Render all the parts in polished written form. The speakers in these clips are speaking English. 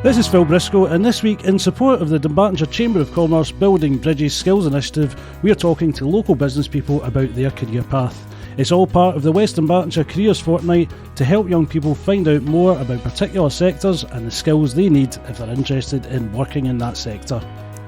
This is Phil Briscoe, and this week, in support of the Dunbartonshire Chamber of Commerce Building Bridges Skills Initiative, we are talking to local business people about their career path. It's all part of the West Dunbartonshire Careers Fortnight to help young people find out more about particular sectors and the skills they need if they're interested in working in that sector.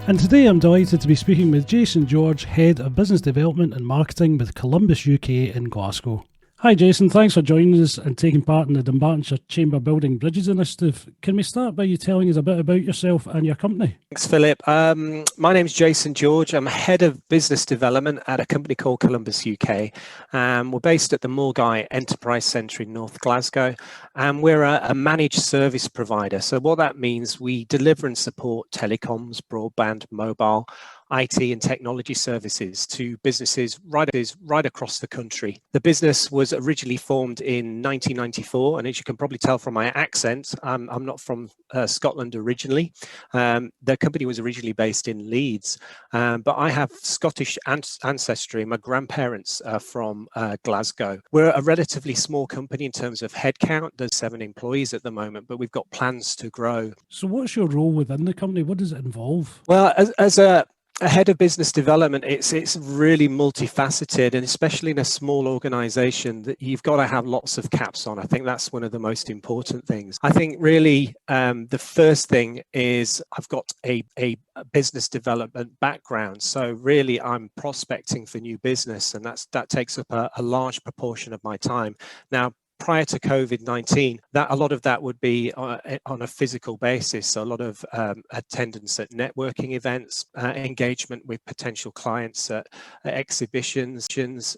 And today I'm delighted to be speaking with Jason George, Head of Business Development and Marketing with Columbus UK in Glasgow. Hi Jason, thanks for joining us and taking part in the Dunbartonshire Chamber Building Bridges Initiative. Can we start by you telling us a bit about yourself and your company? Thanks, Philip. My name's Jason George. I'm Head of Business Development at a company called Columbus UK. We're based at the Moorgye Enterprise Centre in North Glasgow, and we're a managed service provider. So what that means, we deliver and support telecoms, broadband, mobile, IT and technology services to businesses right across the country. The business was originally formed in 1994, and as you can probably tell from my accent, I'm not from Scotland originally. The company was originally based in Leeds, but I have Scottish ancestry. My grandparents are from Glasgow. We're a relatively small company in terms of headcount. There's 7 employees at the moment, but we've got plans to grow. So what's your role within the company? What does it involve? Well, as a head of business development, it's really multifaceted, and especially in a small organization, that you've got to have lots of caps on. I think that's one of the most important things. I think really the first thing is I've got a business development background, so really I'm prospecting for new business, and that takes up a large proportion of my time. Now, prior to COVID-19, a lot of that would be on a physical basis. So a lot of attendance at networking events, engagement with potential clients at exhibitions,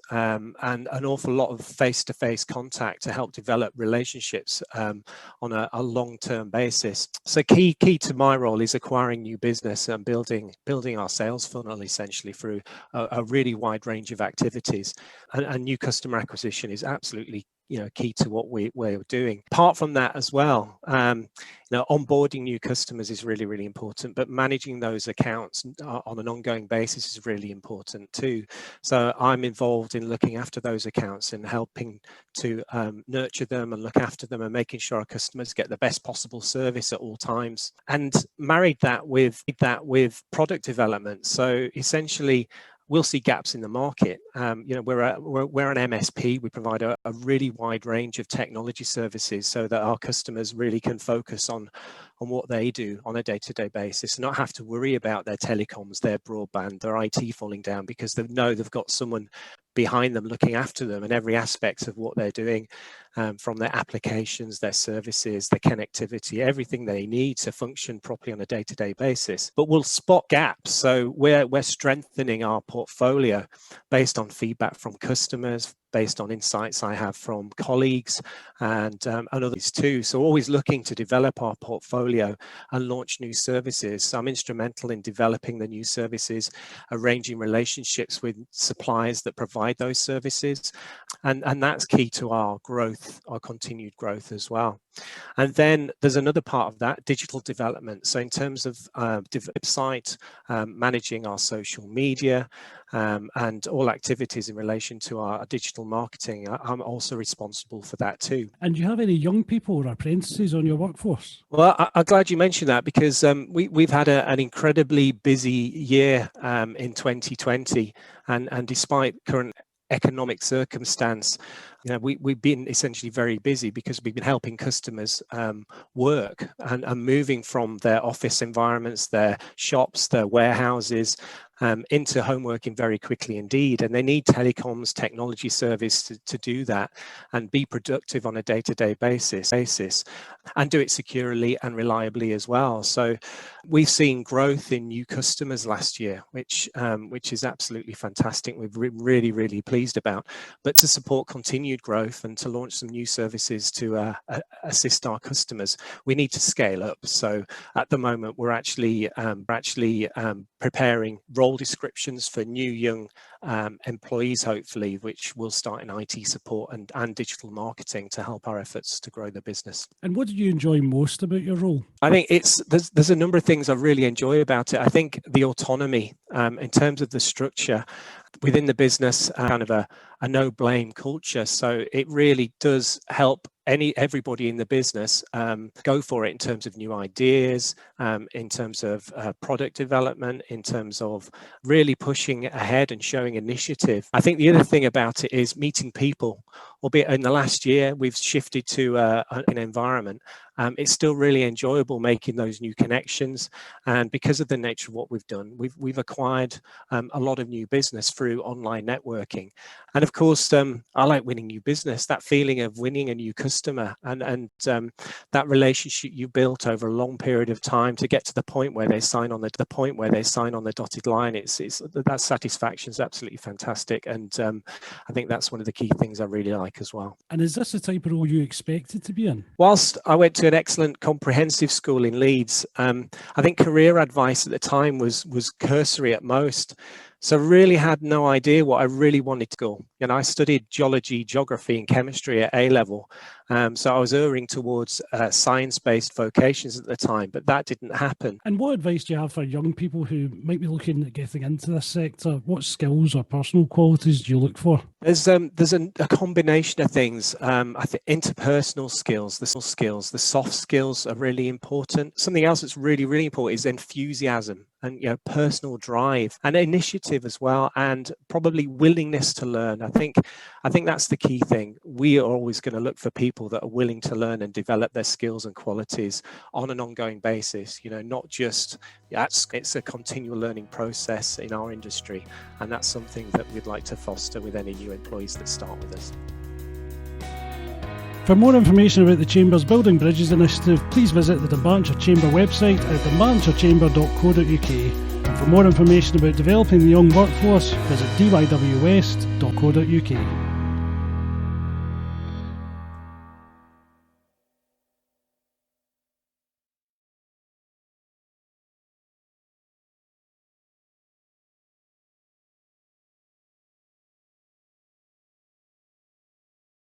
and an awful lot of face-to-face contact to help develop relationships on a long-term basis. So key to my role is acquiring new business and building our sales funnel essentially through a really wide range of activities. And new customer acquisition is absolutely key to what we're doing. Apart from that as well, onboarding new customers is really, really important, but managing those accounts on an ongoing basis is really important too. So I'm involved in looking after those accounts and helping to nurture them and look after them and making sure our customers get the best possible service at all times. And married that with product development. So essentially, we'll see gaps in the market. We're an MSP. We provide a really wide range of technology services so that our customers really can focus on what they do on a day-to-day basis and not have to worry about their telecoms, their broadband, their IT falling down, because they know they've got someone behind them looking after them and every aspect of what they're doing, from their applications, their services, their connectivity, everything they need to function properly on a day-to-day basis. But we'll spot gaps. So we're strengthening our portfolio based on feedback from customers, based on insights I have from colleagues and others too. So always looking to develop our portfolio and launch new services. So I'm instrumental in developing the new services, arranging relationships with suppliers that provide those services. And that's key to our growth, our continued growth as well. And then there's another part of that, digital development. So in terms of website, managing our social media, and all activities in relation to our digital marketing, I'm also responsible for that too. And do you have any young people or apprentices on your workforce? Well, I'm glad you mentioned that, because we've had an incredibly busy year in 2020, and despite current economic circumstance, we've been essentially very busy because we've been helping customers work and moving from their office environments, their shops, their warehouses, into home working very quickly indeed. And they need telecoms technology service to do that and be productive on a day-to-day basis and do it securely and reliably as well. So we've seen growth in new customers last year, which is absolutely fantastic. We're really, really pleased about. But to support continued growth and to launch some new services to assist our customers, we need to scale up. So at the moment, we're actually preparing role descriptions for new young employees, hopefully, which will start in IT support and digital marketing to help our efforts to grow the business. And what did you enjoy most about your role? I think there's a number of things I really enjoy about it. I think the autonomy in terms of the structure within the business, kind of a no blame culture. So it really does help everybody in the business go for it in terms of new ideas, in terms of product development, in terms of really pushing ahead and showing initiative. I think the other thing about it is meeting people, albeit in the last year we've shifted to an environment. It's still really enjoyable making those new connections, and because of the nature of what we've done, we've acquired a lot of new business through online networking. And of course, I like winning new business, that feeling of winning a new customer, and that relationship you built over a long period of time to get to the point where they sign on the dotted line. It's that satisfaction is absolutely fantastic, and I think that's one of the key things I really like as well. And is this the type of role you expected to be in? Whilst I went to an excellent comprehensive school in Leeds, I think career advice at the time was cursory at most. So I really had no idea what I really wanted to go. I studied geology, geography and chemistry at A-level. So I was erring towards science-based vocations at the time, but that didn't happen. And what advice do you have for young people who might be looking at getting into this sector? What skills or personal qualities do you look for? There's a combination of things. I think interpersonal skills, the soft skills are really important. Something else that's really, really important is enthusiasm and personal drive and initiative as well, and probably willingness to learn. I think that's the key thing. We are always going to look for people that are willing to learn and develop their skills and qualities on an ongoing basis. Not just it's a continual learning process in our industry, and that's something that we'd like to foster with any new employees that start with us. For more information about the Chamber's Building Bridges initiative, please visit the Dunbartonshire Chamber website at dunbartonshirechamber.co.uk. And for more information about developing the young workforce, visit dywwest.co.uk.